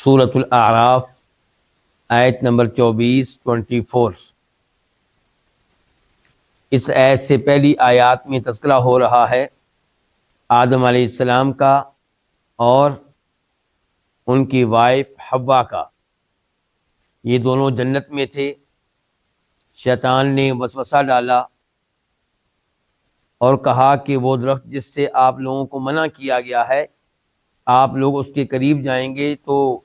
سورۃ الاعراف آیت نمبر 24 اس آیت سے پہلی آیات میں تذکرہ ہو رہا ہے آدم علیہ السلام کا اور ان کی وائف حوا کا۔ یہ دونوں جنت میں تھے، شیطان نے وسوسہ ڈالا اور کہا کہ وہ درخت جس سے آپ لوگوں کو منع کیا گیا ہے، آپ لوگ اس کے قریب جائیں گے تو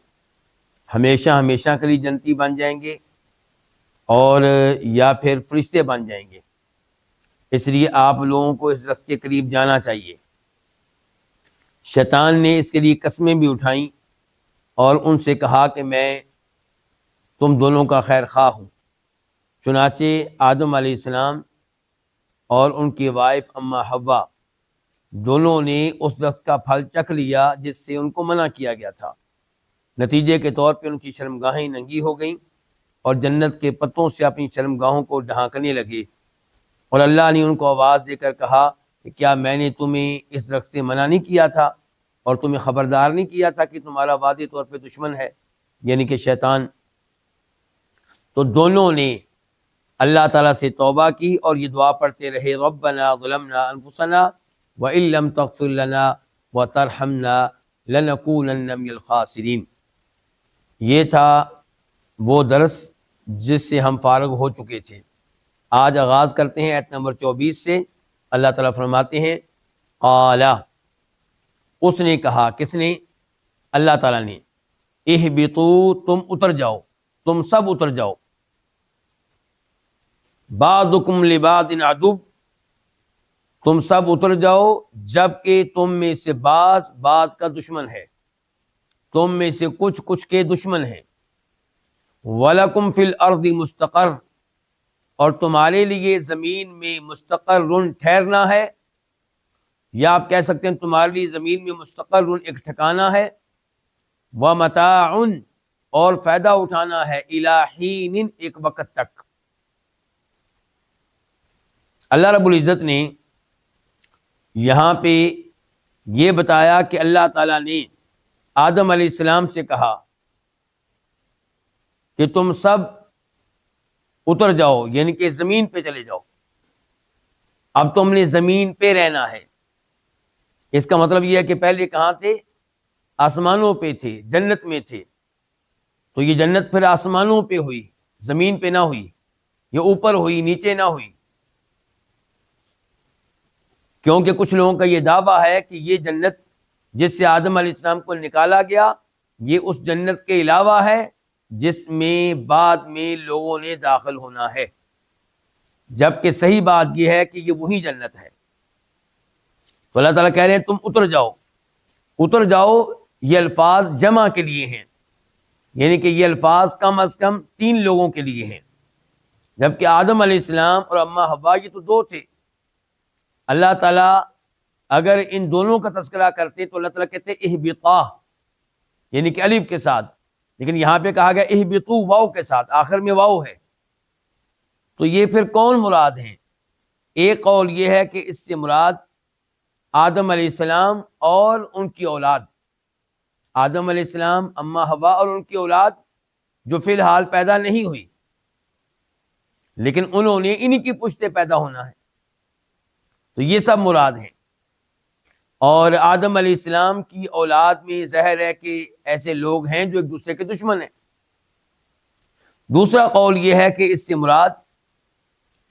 ہمیشہ ہمیشہ کے لیے جنتی بن جائیں گے اور یا پھر فرشتے بن جائیں گے، اس لیے آپ لوگوں کو اس درخت کے قریب جانا چاہیے۔ شیطان نے اس کے لیے قسمیں بھی اٹھائیں اور ان سے کہا کہ میں تم دونوں کا خیر خواہ ہوں۔ چنانچہ آدم علیہ السلام اور ان کی وائف اماں حوا دونوں نے اس درخت کا پھل چکھ لیا جس سے ان کو منع کیا گیا تھا۔ نتیجے کے طور پہ ان کی شرمگاہیں ننگی ہو گئیں اور جنت کے پتوں سے اپنی شرمگاہوں کو ڈھانکنے لگے، اور اللہ نے ان کو آواز دے کر کہا کہ کیا میں نے تمہیں اس درخت سے منع نہیں کیا تھا اور تمہیں خبردار نہیں کیا تھا کہ تمہارا واضح طور پہ دشمن ہے، یعنی کہ شیطان۔ تو دونوں نے اللہ تعالیٰ سے توبہ کی اور یہ دعا پڑھتے رہے، ربنا ظلمنا انفسنا وان لم تغفر لنا وترحمنا لنکونن من الخاسرین۔ یہ تھا وہ درس جس سے ہم فارغ ہو چکے تھے۔ آج آغاز کرتے ہیں آیت نمبر 24 سے۔ اللہ تعالیٰ فرماتے ہیں، قال، اس نے کہا، کس نے؟ اللہ تعالیٰ نے، اہبطوا، تم اتر جاؤ، تم سب اتر جاؤ، بعضکم لبعض عدو، تم سب اتر جاؤ جبکہ تم میں سے بعض کا دشمن ہے، تم میں سے کچھ کے دشمن ہیں۔ وَلَكُمْ فِي الْأَرْضِ مُسْتَقَرٌّ، اور تمہارے لیے زمین میں مستقر ٹھہرنا ہے، یا آپ کہہ سکتے ہیں تمہارے لیے زمین میں مستقر ایک ٹھکانہ ہے، وَمَتَاعٌ، اور فائدہ اٹھانا ہے، إِلَىٰ حِینٍ، ایک وقت تک۔ اللہ رب العزت نے یہاں پہ یہ بتایا کہ اللہ تعالیٰ نے آدم علیہ السلام سے کہا کہ تم سب اتر جاؤ، یعنی کہ زمین پہ چلے جاؤ، اب تم نے زمین پہ رہنا ہے۔ اس کا مطلب یہ ہے کہ پہلے کہاں تھے؟ آسمانوں پہ تھے، جنت میں تھے، تو یہ جنت پھر آسمانوں پہ ہوئی، زمین پہ نہ ہوئی، یہ اوپر ہوئی، نیچے نہ ہوئی، کیونکہ کچھ لوگوں کا یہ دعویٰ ہے کہ یہ جنت جس سے آدم علیہ السلام کو نکالا گیا، یہ اس جنت کے علاوہ ہے جس میں بعد میں لوگوں نے داخل ہونا ہے، جبکہ صحیح بات یہ ہے کہ یہ وہی جنت ہے۔ تو اللہ تعالیٰ کہہ رہے ہیں تم اتر جاؤ، اتر جاؤ، یہ الفاظ جمع کے لیے ہیں، یعنی کہ یہ الفاظ کم از کم 3 لوگوں کے لیے ہیں، جبکہ آدم علیہ السلام اور اماں حوا یہ تو 2 تھے۔ اللہ تعالیٰ اگر ان دونوں کا تذکرہ کرتے تو اللہ تعالیٰ کہتے اہبطا، یعنی کہ الف کے ساتھ، لیکن یہاں پہ کہا گیا اہبطوا واو کے ساتھ، آخر میں واو ہے، تو یہ پھر کون مراد ہیں؟ ایک قول یہ ہے کہ اس سے مراد آدم علیہ السلام اور ان کی اولاد، آدم علیہ السلام، اماں حوا اور ان کی اولاد جو فی الحال پیدا نہیں ہوئی، لیکن انہوں نے انہی کی پشتے پیدا ہونا ہے، تو یہ سب مراد ہیں۔ اور آدم علیہ السلام کی اولاد میں ظاہر ہے کہ ایسے لوگ ہیں جو ایک دوسرے کے دشمن ہیں۔ دوسرا قول یہ ہے کہ اس سے مراد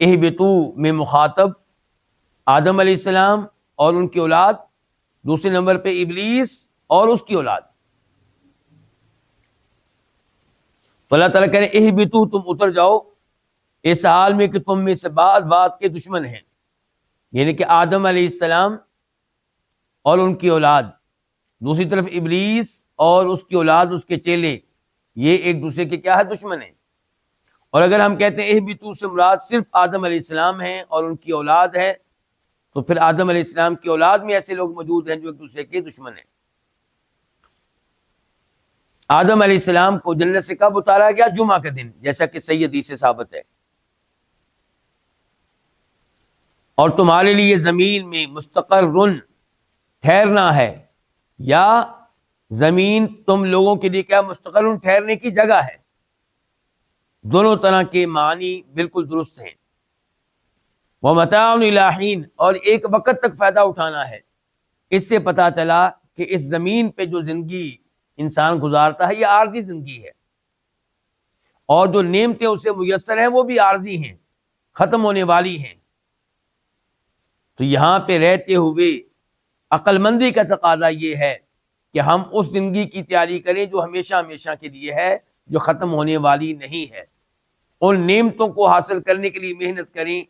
اہبطوا میں مخاطب آدم علیہ السلام اور ان کی اولاد، دوسرے نمبر پہ ابلیس اور اس کی اولاد۔ تو اللہ تعالیٰ کہہ رہے ہیں اہبطوا، تم اتر جاؤ اس حال میں کہ تم میں سے بعض کے دشمن ہیں، یعنی کہ آدم علیہ السلام اور ان کی اولاد، دوسری طرف ابلیس اور اس کی اولاد، اس کے چیلے، یہ ایک دوسرے کے کیا ہے؟ دشمن ہیں۔ اور اگر ہم کہتے ہیں اہبطوا سے مراد صرف آدم علیہ السلام ہیں اور ان کی اولاد ہے، تو پھر آدم علیہ السلام کی اولاد میں ایسے لوگ موجود ہیں جو ایک دوسرے کے دشمن ہیں۔ آدم علیہ السلام کو جنت سے کب اتارا گیا؟ جمعہ کے دن، جیسا کہ صحیح حدیث سے ثابت ہے۔ اور تمہارے لیے زمین میں مستقر ٹھہرنا ہے، یا زمین تم لوگوں کے لیے کیا مستقل ٹھہرنے کی جگہ ہے. دونوں طرح کے معنی بالکل درست ہیں. ومتاع الی حین، اور ایک وقت تک فائدہ اٹھانا ہے. اس سے پتہ چلا کہ اس زمین پہ جو زندگی انسان گزارتا ہے یہ عارضی زندگی ہے، اور جو نعمتیں اسے میسر ہیں وہ بھی عارضی ہیں، ختم ہونے والی ہیں. تو یہاں پہ رہتے ہوئے عقل مندی کا تقاضا یہ ہے کہ ہم اس زندگی کی تیاری کریں جو ہمیشہ ہمیشہ کے لیے ہے، جو ختم ہونے والی نہیں ہے. ان نعمتوں کو حاصل کرنے کے لیے محنت کریں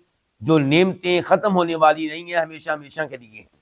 جو نعمتیں ختم ہونے والی نہیں ہیں، ہمیشہ ہمیشہ کے لیے ہیں.